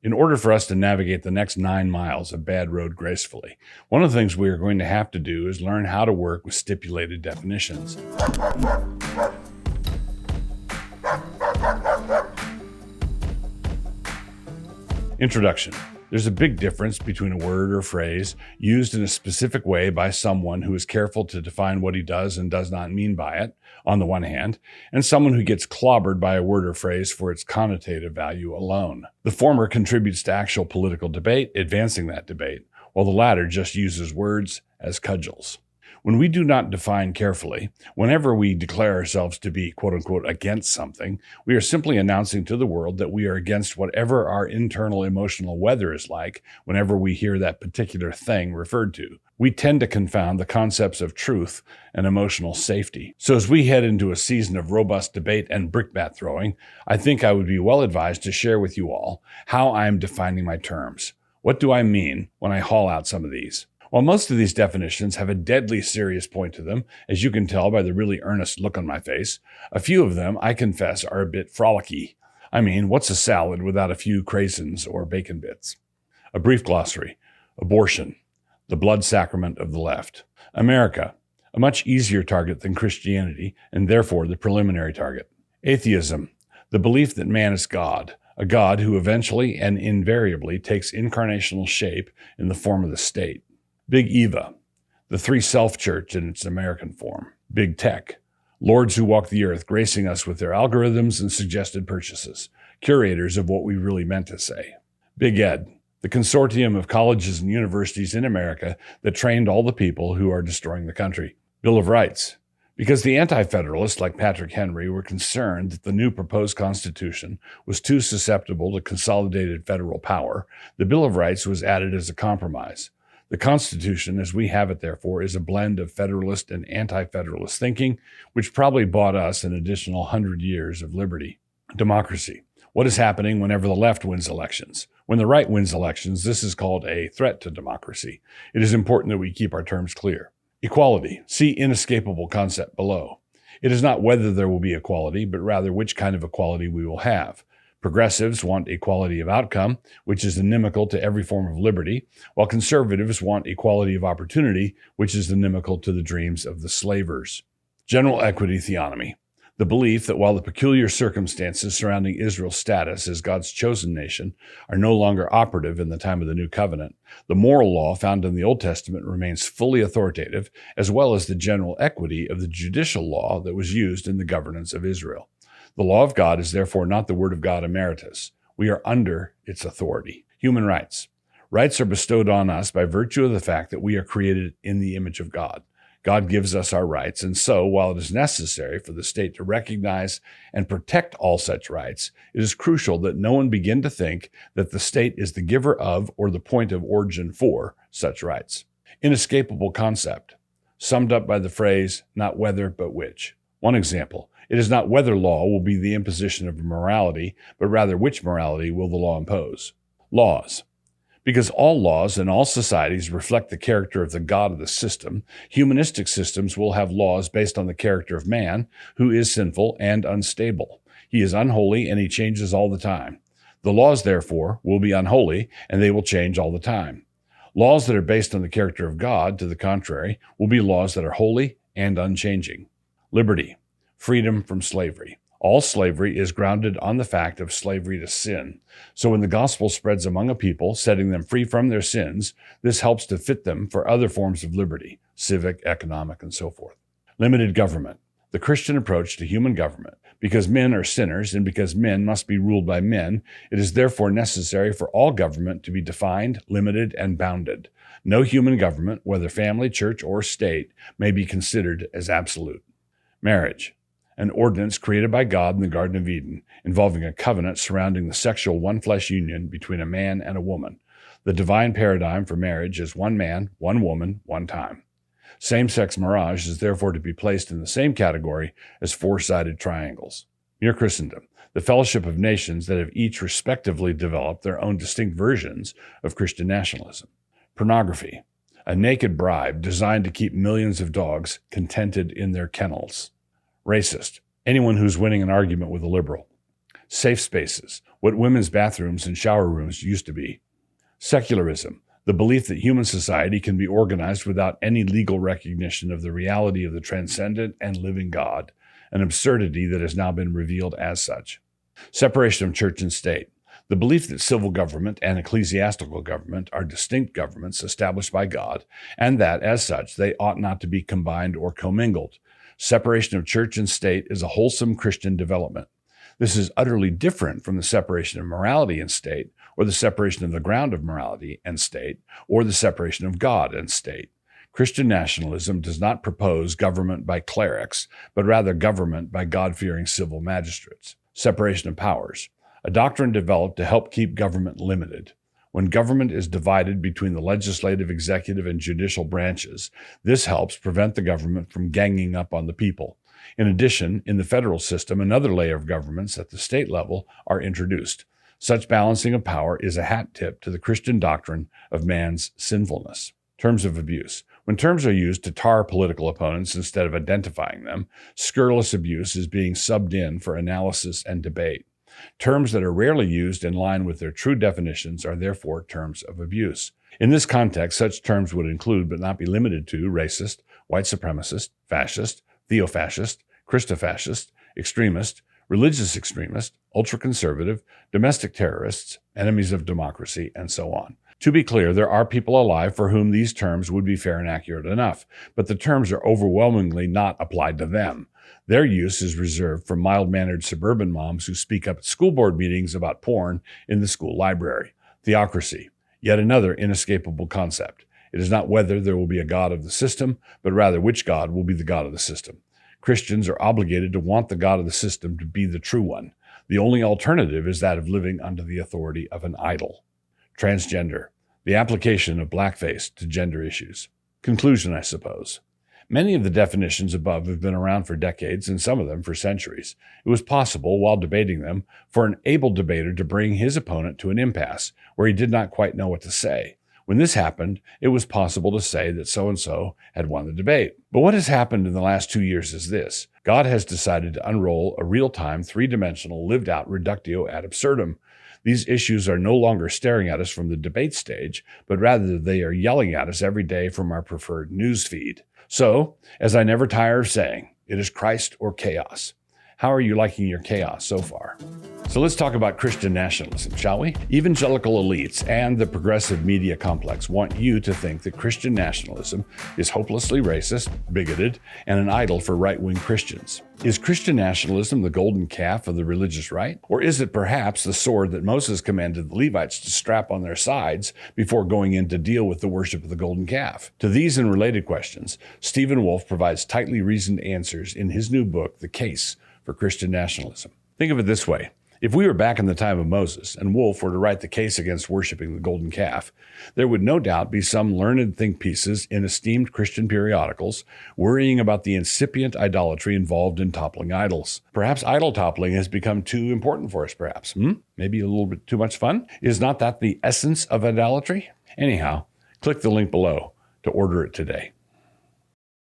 In order for us to navigate the next 9 miles of bad road gracefully, one of the things we are going to have to do is learn how to work with stipulated definitions. Introduction. There's a big difference between a word or phrase used in a specific way by someone who is careful to define what he does and does not mean by it, on the one hand, and someone who gets clobbered by a word or phrase for its connotative value alone. The former contributes to actual political debate, advancing that debate, while the latter just uses words as cudgels. When we do not define carefully, whenever we declare ourselves to be quote-unquote against something, we are simply announcing to the world that we are against whatever our internal emotional weather is like whenever we hear that particular thing referred to. We tend to confound the concepts of truth and emotional safety. So as we head into a season of robust debate and brickbat throwing, I think I would be well advised to share with you all how I am defining my terms. What do I mean when I haul out some of these? While most of these definitions have a deadly serious point to them, as you can tell by the really earnest look on my face, a few of them, I confess, are a bit frolicky. I mean, what's a salad without a few craisins or bacon bits? A brief glossary. Abortion. The blood sacrament of the left. America. A much easier target than Christianity, and therefore the preliminary target. Atheism. The belief that man is God. A God who eventually and invariably takes incarnational shape in the form of the state. Big Eva, the three-self church in its American form. Big Tech, lords who walk the earth, gracing us with their algorithms and suggested purchases, curators of what we really meant to say. Big Ed, the consortium of colleges and universities in America that trained all the people who are destroying the country. Bill of Rights, because the anti-federalists like Patrick Henry were concerned that the new proposed Constitution was too susceptible to consolidated federal power, the Bill of Rights was added as a compromise. The Constitution, as we have it, therefore, is a blend of Federalist and anti-Federalist thinking, which probably bought us an additional 100 years of liberty. Democracy. What is happening whenever the left wins elections? When the right wins elections, this is called a threat to democracy. It is important that we keep our terms clear. Equality. See inescapable concept below. It is not whether there will be equality, but rather which kind of equality we will have. Progressives want equality of outcome, which is inimical to every form of liberty, while conservatives want equality of opportunity, which is inimical to the dreams of the slavers. General equity theonomy. The belief that while the peculiar circumstances surrounding Israel's status as God's chosen nation are no longer operative in the time of the New Covenant, the moral law found in the Old Testament remains fully authoritative, as well as the general equity of the judicial law that was used in the governance of Israel. The law of God is therefore not the word of God emeritus. We are under its authority. Human rights. Rights are bestowed on us by virtue of the fact that we are created in the image of God. God gives us our rights, and so, while it is necessary for the state to recognize and protect all such rights, it is crucial that no one begin to think that the state is the giver of or the point of origin for such rights. Inescapable concept, summed up by the phrase, not whether but which. One example. It is not whether law will be the imposition of morality, but rather which morality will the law impose. Laws. Because all laws in all societies reflect the character of the God of the system, humanistic systems will have laws based on the character of man, who is sinful and unstable. He is unholy and he changes all the time. The laws, therefore, will be unholy and they will change all the time. Laws that are based on the character of God, to the contrary, will be laws that are holy and unchanging. Liberty. Freedom from slavery. All slavery is grounded on the fact of slavery to sin. So when the gospel spreads among a people, setting them free from their sins, this helps to fit them for other forms of liberty, civic, economic, and so forth. Limited government. The Christian approach to human government. Because men are sinners and because men must be ruled by men, it is therefore necessary for all government to be defined, limited, and bounded. No human government, whether family, church, or state, may be considered as absolute. Marriage. An ordinance created by God in the Garden of Eden, involving a covenant surrounding the sexual one-flesh union between a man and a woman. The divine paradigm for marriage is one man, one woman, one time. Same-sex marriage is therefore to be placed in the same category as four-sided triangles. Mere Christendom, the fellowship of nations that have each respectively developed their own distinct versions of Christian nationalism. Pornography, a naked bribe designed to keep millions of dogs contented in their kennels. Racist, anyone who's winning an argument with a liberal. Safe spaces, what women's bathrooms and shower rooms used to be. Secularism, the belief that human society can be organized without any legal recognition of the reality of the transcendent and living God, an absurdity that has now been revealed as such. Separation of church and state, the belief that civil government and ecclesiastical government are distinct governments established by God, and that, as such, they ought not to be combined or commingled. Separation of church and state is a wholesome Christian development. This is utterly different from the separation of morality and state, or the separation of the ground of morality and state, or the separation of God and state. Christian nationalism does not propose government by clerics, but rather government by God-fearing civil magistrates. Separation of powers, a doctrine developed to help keep government limited. When government is divided between the legislative, executive, and judicial branches, this helps prevent the government from ganging up on the people. In addition, in the federal system, another layer of governments at the state level are introduced. Such balancing of power is a hat tip to the Christian doctrine of man's sinfulness. Terms of abuse. When terms are used to tar political opponents instead of identifying them, scurrilous abuse is being subbed in for analysis and debate. Terms that are rarely used in line with their true definitions are therefore terms of abuse. In this context, such terms would include, but not be limited to, racist, white supremacist, fascist, theofascist, Christofascist, extremist, religious extremist, ultra-conservative, domestic terrorists, enemies of democracy, and so on. To be clear, there are people alive for whom these terms would be fair and accurate enough, but the terms are overwhelmingly not applied to them. Their use is reserved for mild-mannered suburban moms who speak up at school board meetings about porn in the school library. Theocracy, yet another inescapable concept. It is not whether there will be a God of the system, but rather which God will be the God of the system. Christians are obligated to want the God of the system to be the true one. The only alternative is that of living under the authority of an idol. Transgender, the application of blackface to gender issues. Conclusion, I suppose. Many of the definitions above have been around for decades, and some of them for centuries. It was possible, while debating them, for an able debater to bring his opponent to an impasse where he did not quite know what to say. When this happened, it was possible to say that so-and-so had won the debate. But what has happened in the last 2 years is this. God has decided to unroll a real-time, three-dimensional, lived-out reductio ad absurdum. These issues are no longer staring at us from the debate stage, but rather they are yelling at us every day from our preferred news feed. So, as I never tire of saying, it is Christ or chaos. How are you liking your chaos so far? So let's talk about Christian nationalism, shall we? Evangelical elites and the progressive media complex want you to think that Christian nationalism is hopelessly racist, bigoted, and an idol for right-wing Christians. Is Christian nationalism the golden calf of the religious right? Or is it perhaps the sword that Moses commanded the Levites to strap on their sides before going in to deal with the worship of the golden calf? To these and related questions, Stephen Wolfe provides tightly reasoned answers in his new book, The Case for Christian Nationalism. Think of it this way. If we were back in the time of Moses and Wolfe were to write the case against worshiping the golden calf, there would no doubt be some learned think pieces in esteemed Christian periodicals worrying about the incipient idolatry involved in toppling idols. Perhaps idol toppling has become too important for us, perhaps. Maybe a little bit too much fun? Is not that the essence of idolatry? Anyhow, click the link below to order it today.